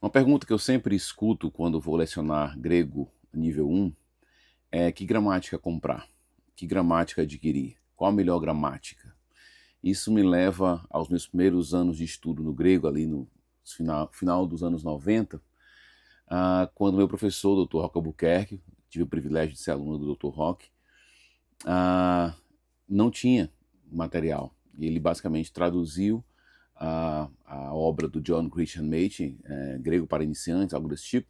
Uma pergunta que eu sempre escuto quando vou lecionar grego nível 1 é: que gramática comprar? Que gramática adquirir? Qual a melhor gramática? Isso me leva aos meus primeiros anos de estudo no grego, ali no final dos anos 90, quando meu professor, o Dr. Roque Albuquerque, tive o privilégio de ser aluno do Dr. Roque, ah, não tinha material. E ele basicamente traduziu a obra do John Christian Machen, Grego para Iniciantes, algo desse tipo,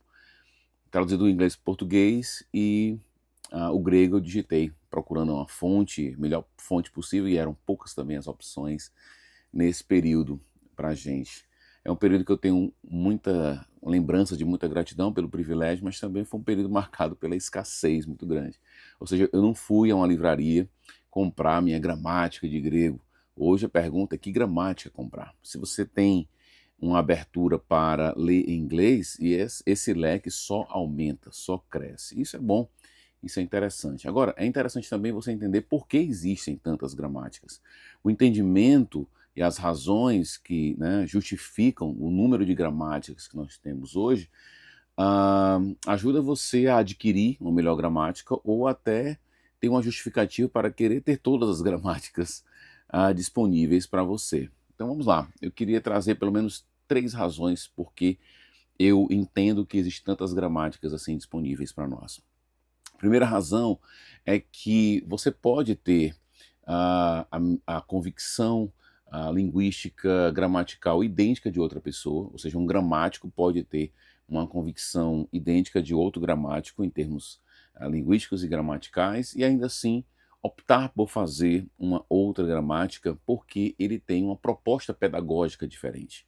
traduzido do inglês para português, e o grego eu digitei, procurando uma fonte, melhor fonte possível, e eram poucas também as opções nesse período para a gente. É um período que eu tenho muita lembrança de muita gratidão pelo privilégio, mas também foi um período marcado pela escassez muito grande. Ou seja, eu não fui a uma livraria comprar minha gramática de grego. Hoje a pergunta é: que gramática comprar? Se você tem uma abertura para ler em inglês, e esse leque só aumenta, só cresce. Isso é bom, isso é interessante. Agora, é interessante também você entender por que existem tantas gramáticas. O entendimento e as razões que, né, justificam o número de gramáticas que nós temos hoje, ajuda você a adquirir uma melhor gramática ou até ter uma justificativa para querer ter todas as gramáticas disponíveis para você. Então vamos lá, eu queria trazer pelo menos 3 razões por que eu entendo que existem tantas gramáticas assim disponíveis para nós. A primeira razão é que você pode ter a convicção linguística, gramatical idêntica de outra pessoa, ou seja, um gramático pode ter uma convicção idêntica de outro gramático em termos linguísticos e gramaticais, e ainda assim optar por fazer uma outra gramática porque ele tem uma proposta pedagógica diferente.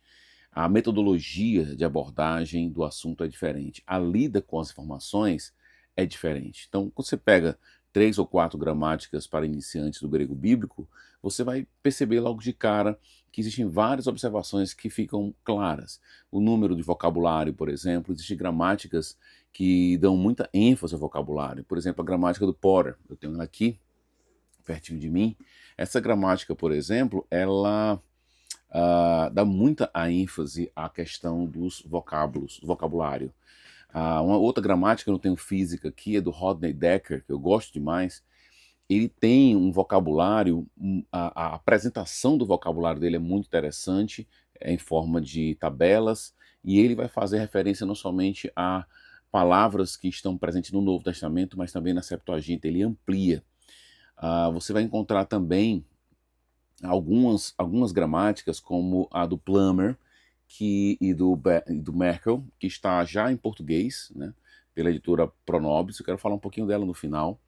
A metodologia de abordagem do assunto é diferente. A lida com as informações é diferente. Então, quando você pega 3 ou 4 gramáticas para iniciantes do grego bíblico, você vai perceber logo de cara que existem várias observações que ficam claras. O número de vocabulário, por exemplo, existem gramáticas que dão muita ênfase ao vocabulário. Por exemplo, a gramática do Potter, eu tenho ela aqui, pertinho de mim. Essa gramática, por exemplo, ela dá muita ênfase à questão dos vocábulos, do vocabulário. Uma outra gramática, eu não tenho física aqui, é do Rodney Decker, que eu gosto demais. Ele tem um vocabulário, a apresentação do vocabulário dele é muito interessante, é em forma de tabelas, e ele vai fazer referência não somente a palavras que estão presentes no Novo Testamento, mas também na Septuaginta, ele amplia. Você vai encontrar também algumas gramáticas, como a do Plummer e do Merkel, que está já em português, né, pela editora Pronobis. Eu quero falar um pouquinho dela no final.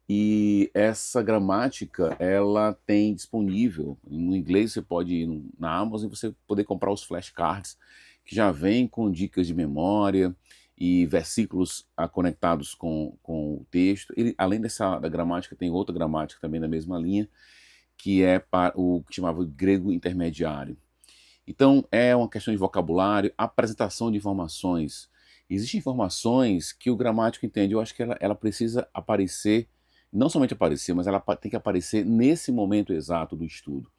E essa gramática, ela tem disponível, no inglês você pode ir na Amazon e você poder comprar os flashcards, que já vem com dicas de memória e versículos conectados com o texto. Ele, além da gramática, tem outra gramática também da mesma linha, que é para o que chamava de grego intermediário. Então, é uma questão de vocabulário, apresentação de informações. Existem informações que o gramático entende. Eu acho que ela precisa aparecer, não somente aparecer, mas ela tem que aparecer nesse momento exato do estudo.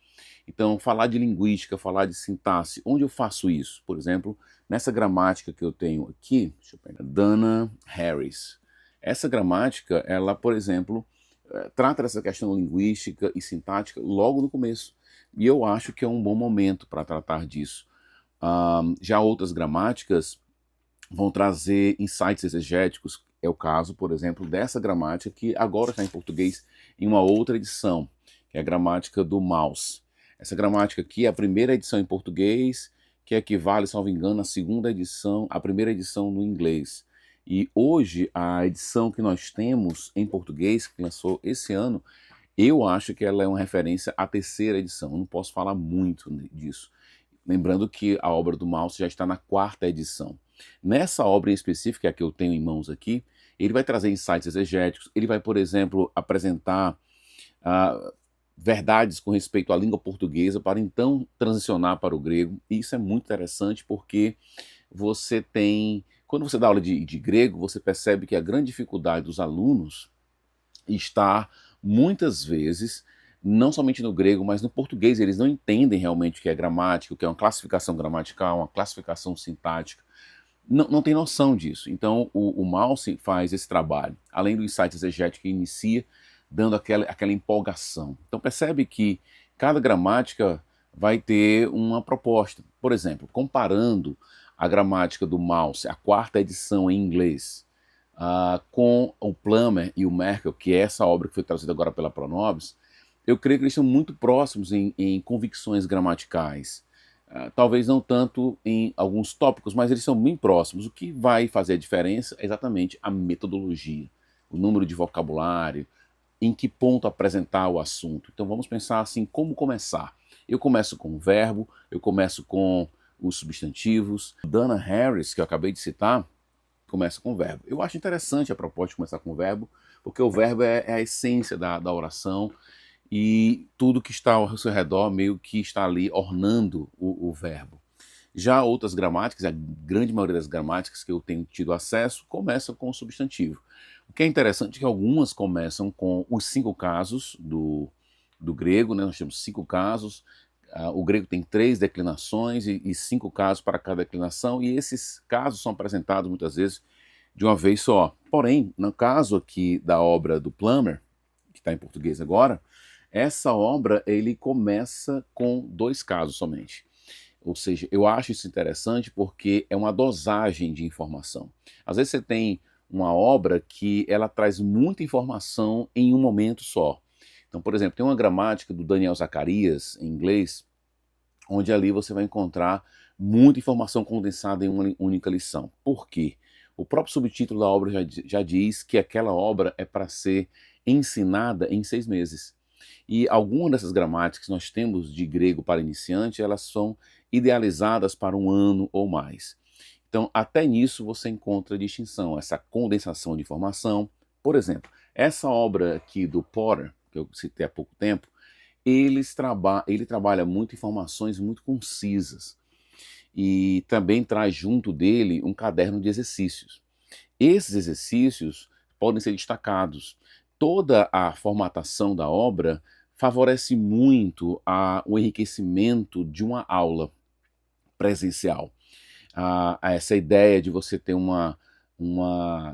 Então, falar de linguística, falar de sintaxe, onde eu faço isso? Por exemplo, nessa gramática que eu tenho aqui, deixa eu pegar, Dana Harris. Essa gramática, ela, por exemplo, trata dessa questão linguística e sintática logo no começo. E eu acho que é um bom momento para tratar disso. Já outras gramáticas vão trazer insights exegéticos. É o caso, por exemplo, dessa gramática que agora está em português em uma outra edição, que é a gramática do Mouse. Essa gramática aqui é a primeira edição em português, que equivale, salvo engano, à segunda edição, à primeira edição no inglês. E hoje, a edição que nós temos em português, que lançou esse ano, eu acho que ela é uma referência à terceira edição. Eu não posso falar muito disso. Lembrando que a obra do Mouse já está na quarta edição. Nessa obra em específico, que é a que eu tenho em mãos aqui, ele vai trazer insights exegéticos, ele vai, por exemplo, apresentar verdades com respeito à língua portuguesa para então transicionar para o grego. E isso é muito interessante porque você tem... Quando você dá aula de grego, você percebe que a grande dificuldade dos alunos está, muitas vezes, não somente no grego, mas no português, eles não entendem realmente o que é gramática, o que é uma classificação gramatical, uma classificação sintática. Não tem noção disso. Então, o Malse faz esse trabalho, além do insight exegético que inicia, dando aquela empolgação. Então, percebe que cada gramática vai ter uma proposta. Por exemplo, comparando a gramática do Malse, a quarta edição em inglês, com o Plummer e o Merkel, que é essa obra que foi traduzida agora pela Pronobis, eu creio que eles são muito próximos em convicções gramaticais. Talvez não tanto em alguns tópicos, mas eles são bem próximos. O que vai fazer a diferença é exatamente a metodologia, o número de vocabulário, em que ponto apresentar o assunto. Então vamos pensar assim, como começar? Eu começo com o verbo, eu começo com os substantivos. Dana Harris, que eu acabei de citar, começa com o verbo. Eu acho interessante a proposta de começar com o verbo, porque o verbo é a essência da oração, e tudo que está ao seu redor meio que está ali ornando o verbo. Já outras gramáticas, a grande maioria das gramáticas que eu tenho tido acesso, começam com o substantivo. O que é interessante é que algumas começam com os 5 casos do grego, né? Nós temos 5 casos, o grego tem 3 declinações e 5 casos para cada declinação, e esses casos são apresentados muitas vezes de uma vez só. Porém, no caso aqui da obra do Plummer, que está em português agora, essa obra ele começa com 2 casos somente. Ou seja, eu acho isso interessante porque é uma dosagem de informação. Às vezes você tem uma obra que ela traz muita informação em um momento só. Então, por exemplo, tem uma gramática do Daniel Zacarias, em inglês, onde ali você vai encontrar muita informação condensada em uma única lição. Por quê? O próprio subtítulo da obra já diz que aquela obra é para ser ensinada em 6 meses. E algumas dessas gramáticas que nós temos de grego para iniciante, elas são idealizadas para 1 ano ou mais. Então, até nisso você encontra distinção, essa condensação de informação. Por exemplo, essa obra aqui do Potter, que eu citei há pouco tempo, ele trabalha muito informações muito concisas. E também traz junto dele um caderno de exercícios. Esses exercícios podem ser destacados. Toda a formatação da obra favorece muito o enriquecimento de uma aula presencial. Essa ideia de você ter uma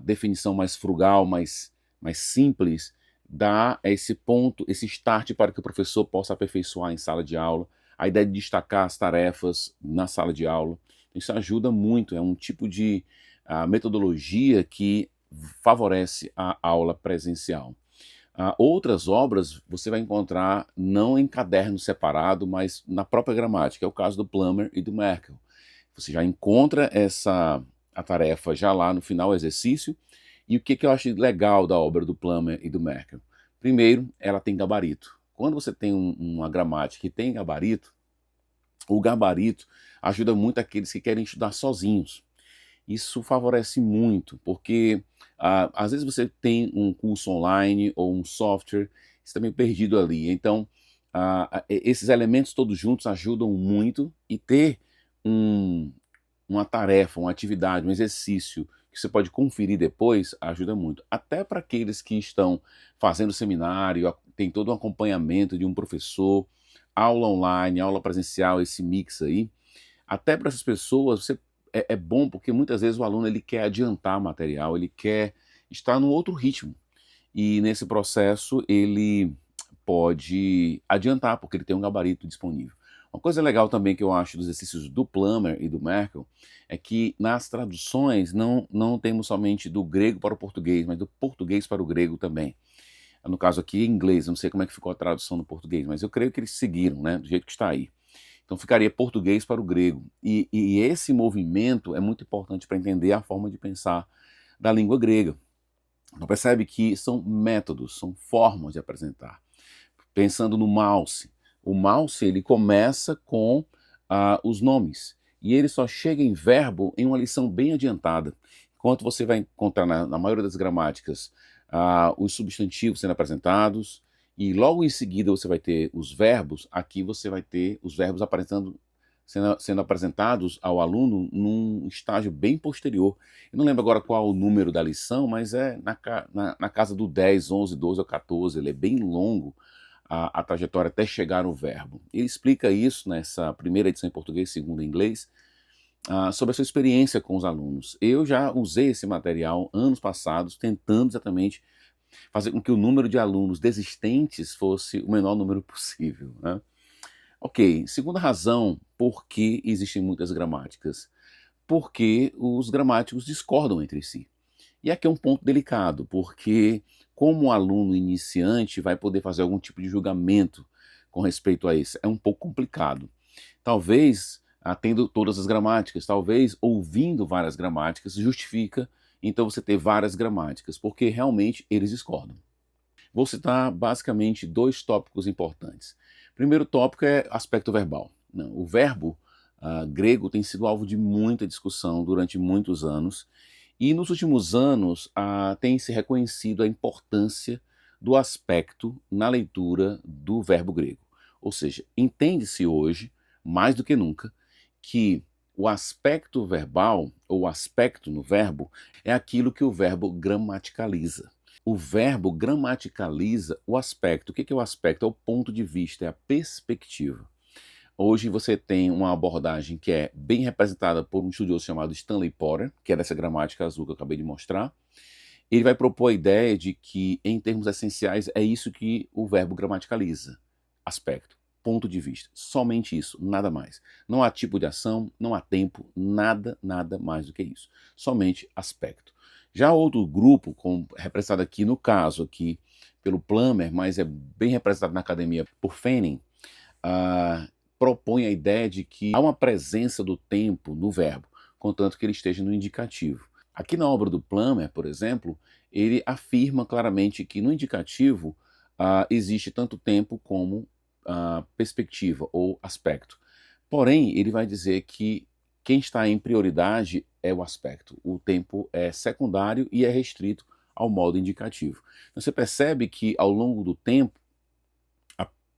definição mais frugal, mais simples, dá esse ponto, esse start para que o professor possa aperfeiçoar em sala de aula, a ideia de destacar as tarefas na sala de aula. Isso ajuda muito, é um tipo de metodologia que favorece a aula presencial. Outras obras você vai encontrar não em caderno separado, mas na própria gramática, é o caso do Plummer e do Merkel. Você já encontra a tarefa já lá no final, o exercício. E o que eu acho legal da obra do Plummer e do Merkel? Primeiro, ela tem gabarito. Quando você tem uma gramática que tem gabarito, o gabarito ajuda muito aqueles que querem estudar sozinhos. Isso favorece muito, porque às vezes você tem um curso online ou um software, está meio perdido ali. Então, esses elementos todos juntos ajudam muito, e ter uma tarefa, uma atividade, um exercício que você pode conferir depois ajuda muito. Até para aqueles que estão fazendo seminário, tem todo um acompanhamento de um professor, aula online, aula presencial, esse mix aí. Até para essas pessoas é bom, porque muitas vezes o aluno ele quer adiantar material, ele quer estar num outro ritmo. E nesse processo ele pode adiantar, porque ele tem um gabarito disponível. Uma coisa legal também que eu acho dos exercícios do Plummer e do Merkel é que nas traduções não temos somente do grego para o português, mas do português para o grego também. No caso aqui, em inglês, não sei como é que ficou a tradução no português, mas eu creio que eles seguiram, né, do jeito que está aí. Então ficaria português para o grego. E esse movimento é muito importante para entender a forma de pensar da língua grega. Então percebe que são métodos, são formas de apresentar. Pensando no Malse. O Malse ele começa com os nomes. E ele só chega em verbo em uma lição bem adiantada. Enquanto você vai encontrar na maioria das gramáticas os substantivos sendo apresentados, e logo em seguida você vai ter os verbos, aqui você vai ter os verbos sendo apresentados ao aluno num estágio bem posterior. Eu não lembro agora qual o número da lição, mas é na casa do 10, 11, 12 ou 14, ele é bem longo, a trajetória até chegar no verbo. Ele explica isso nessa primeira edição em português, segunda em inglês, sobre a sua experiência com os alunos. Eu já usei esse material anos passados, tentando exatamente fazer com que o número de alunos desistentes fosse o menor número possível, né? Ok, segunda razão por que existem muitas gramáticas. Porque os gramáticos discordam entre si. E aqui é um ponto delicado, porque como o aluno iniciante vai poder fazer algum tipo de julgamento com respeito a isso? É um pouco complicado. Talvez, tendo todas as gramáticas, talvez ouvindo várias gramáticas, justifica então você ter várias gramáticas, porque realmente eles discordam. Vou citar basicamente dois tópicos importantes. O primeiro tópico é aspecto verbal. O verbo grego tem sido alvo de muita discussão durante muitos anos, e nos últimos anos tem se reconhecido a importância do aspecto na leitura do verbo grego. Ou seja, entende-se hoje, mais do que nunca, que o aspecto verbal, ou aspecto no verbo, é aquilo que o verbo gramaticaliza. O verbo gramaticaliza o aspecto. O que é o aspecto? É o ponto de vista, é a perspectiva. Hoje você tem uma abordagem que é bem representada por um estudioso chamado Stanley Porter, que é dessa gramática azul que eu acabei de mostrar. Ele vai propor a ideia de que, em termos essenciais, é isso que o verbo gramaticaliza. Aspecto, ponto de vista. Somente isso, nada mais. Não há tipo de ação, não há tempo, nada mais do que isso. Somente aspecto. Já outro grupo, representado aqui no caso aqui pelo Plummer, mas é bem representado na academia por Fanning, propõe a ideia de que há uma presença do tempo no verbo, contanto que ele esteja no indicativo. Aqui na obra do Plummer, por exemplo, ele afirma claramente que no indicativo existe tanto tempo como perspectiva ou aspecto. Porém, ele vai dizer que quem está em prioridade é o aspecto. O tempo é secundário e é restrito ao modo indicativo. Você percebe que ao longo do tempo,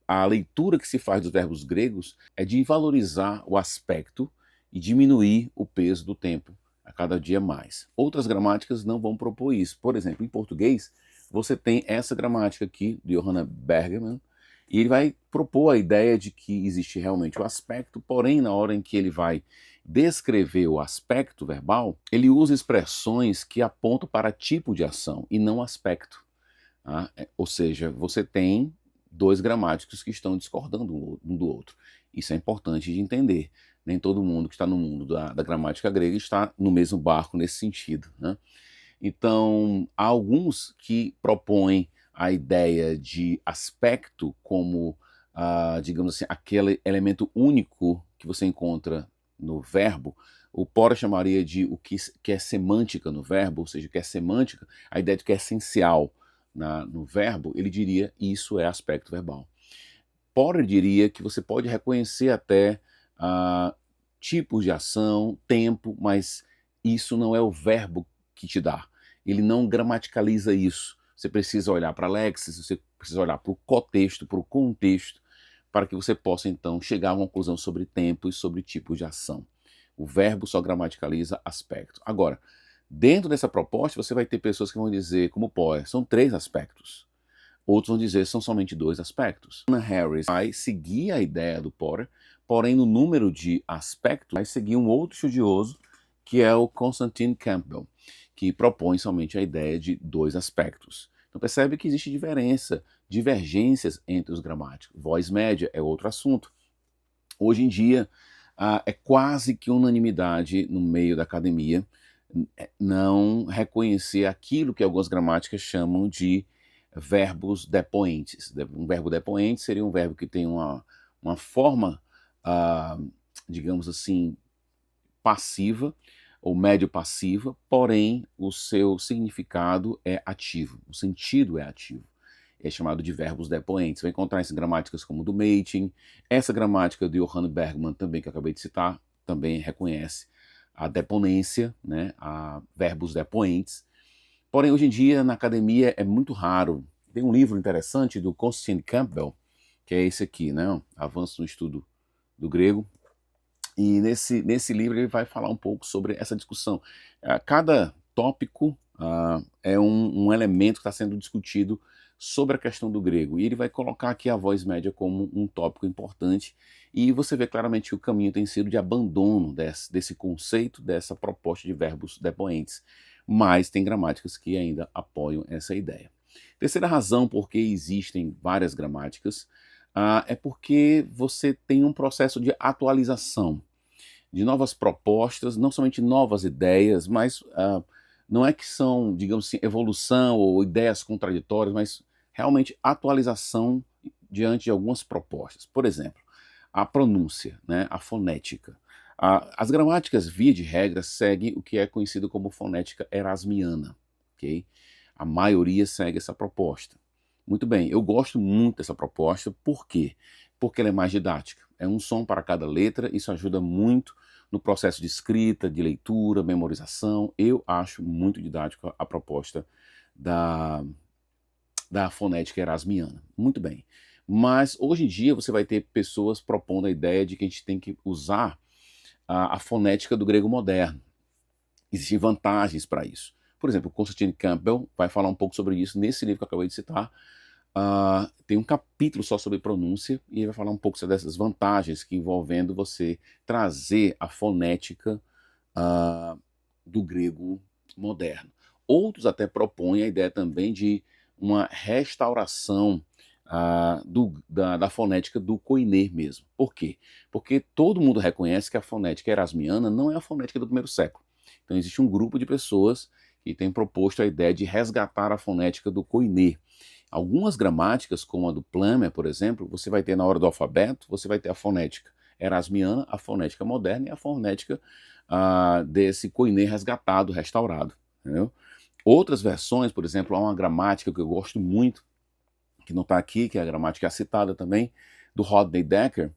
a leitura que se faz dos verbos gregos é de valorizar o aspecto e diminuir o peso do tempo a cada dia mais. Outras gramáticas não vão propor isso. Por exemplo, em português, você tem essa gramática aqui, de Johanna Bergman, e ele vai propor a ideia de que existe realmente o aspecto, porém, na hora em que ele vai descrever o aspecto verbal, ele usa expressões que apontam para tipo de ação e não aspecto. Ou seja, você tem dois gramáticos que estão discordando um do outro. Isso é importante de entender. Nem todo mundo que está no mundo da gramática grega está no mesmo barco nesse sentido, né? Então, há alguns que propõem a ideia de aspecto como, digamos assim, aquele elemento único que você encontra no verbo. O Porter chamaria de o que é semântica no verbo, ou seja, o que é semântica, a ideia de que é essencial no verbo, ele diria isso é aspecto verbal. Porter diria que você pode reconhecer até tipos de ação, tempo, mas isso não é o verbo que te dá. Ele não gramaticaliza isso. Você precisa olhar para a léxica, você precisa olhar para o cotexto, para o contexto, para que você possa então chegar a uma conclusão sobre tempo e sobre tipo de ação. O verbo só gramaticaliza aspecto. Agora, dentro dessa proposta, você vai ter pessoas que vão dizer, como Porter, são 3 aspectos. Outros vão dizer são somente 2 aspectos. Hannah Harris vai seguir a ideia do Porter, porém no número de aspectos vai seguir um outro estudioso, que é o Constantine Campbell, que propõe somente a ideia de 2 aspectos. Então percebe que existe divergências entre os gramáticos. Voz média é outro assunto. Hoje em dia, é quase que unanimidade no meio da academia não reconhecer aquilo que algumas gramáticas chamam de verbos depoentes. Um verbo depoente seria um verbo que tem uma forma, digamos assim, passiva ou médio-passiva, porém o seu significado é ativo, o sentido é ativo. É chamado de verbos depoentes. Você vai encontrar isso em gramáticas como do Mating. Essa gramática de Johanna Bergman também, que eu acabei de citar, também reconhece a deponência, né, a verbos depoentes. Porém, hoje em dia, na academia, é muito raro. Tem um livro interessante do Constantine Campbell, que é esse aqui, né, Avanço no Estudo do Grego. E nesse livro ele vai falar um pouco sobre essa discussão. Cada tópico é um elemento que está sendo discutido sobre a questão do grego. E ele vai colocar aqui a voz média como um tópico importante, e você vê claramente que o caminho tem sido de abandono desse conceito, dessa proposta de verbos depoentes. Mas tem gramáticas que ainda apoiam essa ideia. Terceira razão por que existem várias gramáticas é porque você tem um processo de atualização, de novas propostas, não somente novas ideias, mas não é que são, digamos assim, evolução ou ideias contraditórias, mas realmente atualização diante de algumas propostas. Por exemplo, a pronúncia, né, a fonética. As gramáticas, via de regra, seguem o que é conhecido como fonética erasmiana. Okay? A maioria segue essa proposta. Muito bem, eu gosto muito dessa proposta, por quê? Porque ela é mais didática. É um som para cada letra, isso ajuda muito no processo de escrita, de leitura, memorização. Eu acho muito didática a proposta da fonética erasmiana. Muito bem. Mas hoje em dia você vai ter pessoas propondo a ideia de que a gente tem que usar a fonética do grego moderno. Existem vantagens para isso. Por exemplo, Constantine Campbell vai falar um pouco sobre isso nesse livro que eu acabei de citar. Tem um capítulo só sobre pronúncia e ele vai falar um pouco sobre essas vantagens que envolvendo você trazer a fonética do grego moderno. Outros até propõem a ideia também de uma restauração da fonética do Koiné mesmo. Por quê? Porque todo mundo reconhece que a fonética erasmiana não é a fonética do primeiro século. Então existe um grupo de pessoas que tem proposto a ideia de resgatar a fonética do Koiné. Algumas gramáticas, como a do Plummer, por exemplo, você vai ter na hora do alfabeto, você vai ter a fonética erasmiana, a fonética moderna e a fonética desse Koiné resgatado, restaurado. Entendeu? Outras versões, por exemplo, há uma gramática que eu gosto muito, que não está aqui, que é a gramática citada também, do Rodney Decker.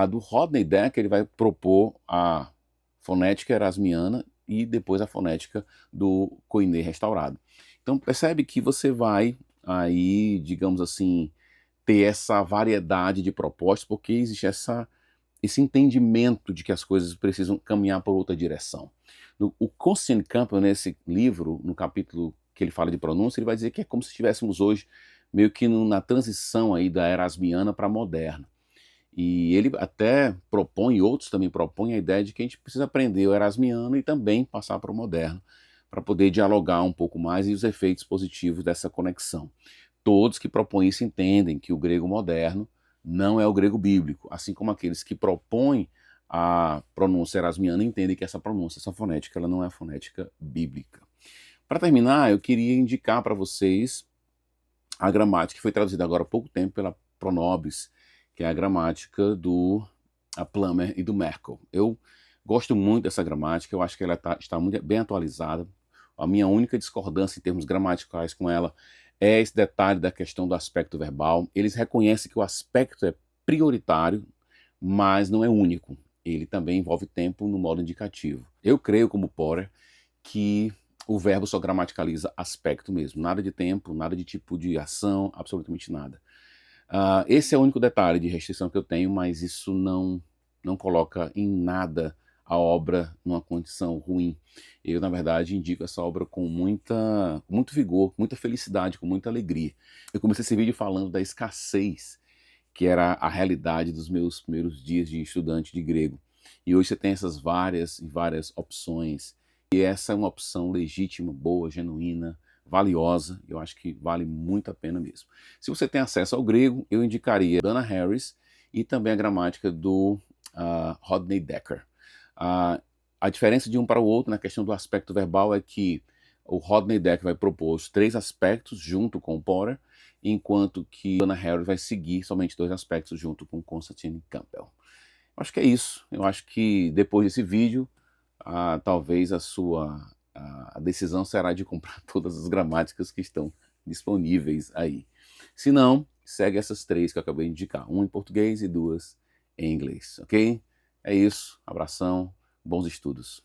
Do Rodney Decker ele vai propor a fonética erasmiana e depois a fonética do Koiné restaurado. Então percebe que você vai aí, digamos assim, ter essa variedade de propostas, porque existe esse entendimento de que as coisas precisam caminhar por outra direção. O Constantine Campbell, nesse livro, no capítulo que ele fala de pronúncia, ele vai dizer que é como se estivéssemos hoje meio que na transição aí da erasmiana para a moderna. E ele até propõe, e outros também propõem a ideia de que a gente precisa aprender o erasmiano e também passar para o moderno, para poder dialogar um pouco mais e os efeitos positivos dessa conexão. Todos que propõem isso entendem que o grego moderno não é o grego bíblico, assim como aqueles que propõem a pronúncia erasmiana entendem que essa pronúncia, essa fonética, ela não é a fonética bíblica. Para terminar, eu queria indicar para vocês a gramática que foi traduzida agora há pouco tempo pela Pronobis, que é a gramática do Plummer e do Merkel. Eu gosto muito dessa gramática, eu acho que ela está muito bem atualizada. A minha única discordância em termos gramaticais com ela é esse detalhe da questão do aspecto verbal. Eles reconhecem que o aspecto é prioritário, mas não é único. Ele também envolve tempo no modo indicativo. Eu creio, como Porter, que o verbo só gramaticaliza aspecto mesmo. Nada de tempo, nada de tipo de ação, absolutamente nada. Esse é o único detalhe de restrição que eu tenho, mas isso não coloca em nada a obra numa condição ruim. Eu, na verdade, indico essa obra com muito vigor, com muita felicidade, com muita alegria. Eu comecei esse vídeo falando da escassez, que era a realidade dos meus primeiros dias de estudante de grego. E hoje você tem essas várias e várias opções. E essa é uma opção legítima, boa, genuína, valiosa. Eu acho que vale muito a pena mesmo. Se você tem acesso ao grego, eu indicaria Dana Harris e também a gramática do Rodney Decker. A diferença de um para o outro na questão do aspecto verbal é que o Rodney Decker vai propor os 3 aspectos junto com o Porter, enquanto que Dana Harris vai seguir somente 2 aspectos junto com Constantine Campbell. Acho que é isso. Eu acho que depois desse vídeo, talvez a decisão será de comprar todas as gramáticas que estão disponíveis aí. Se não, segue essas 3 que eu acabei de indicar. 1 em português e 2 em inglês, ok? É isso. Abração. Bons estudos.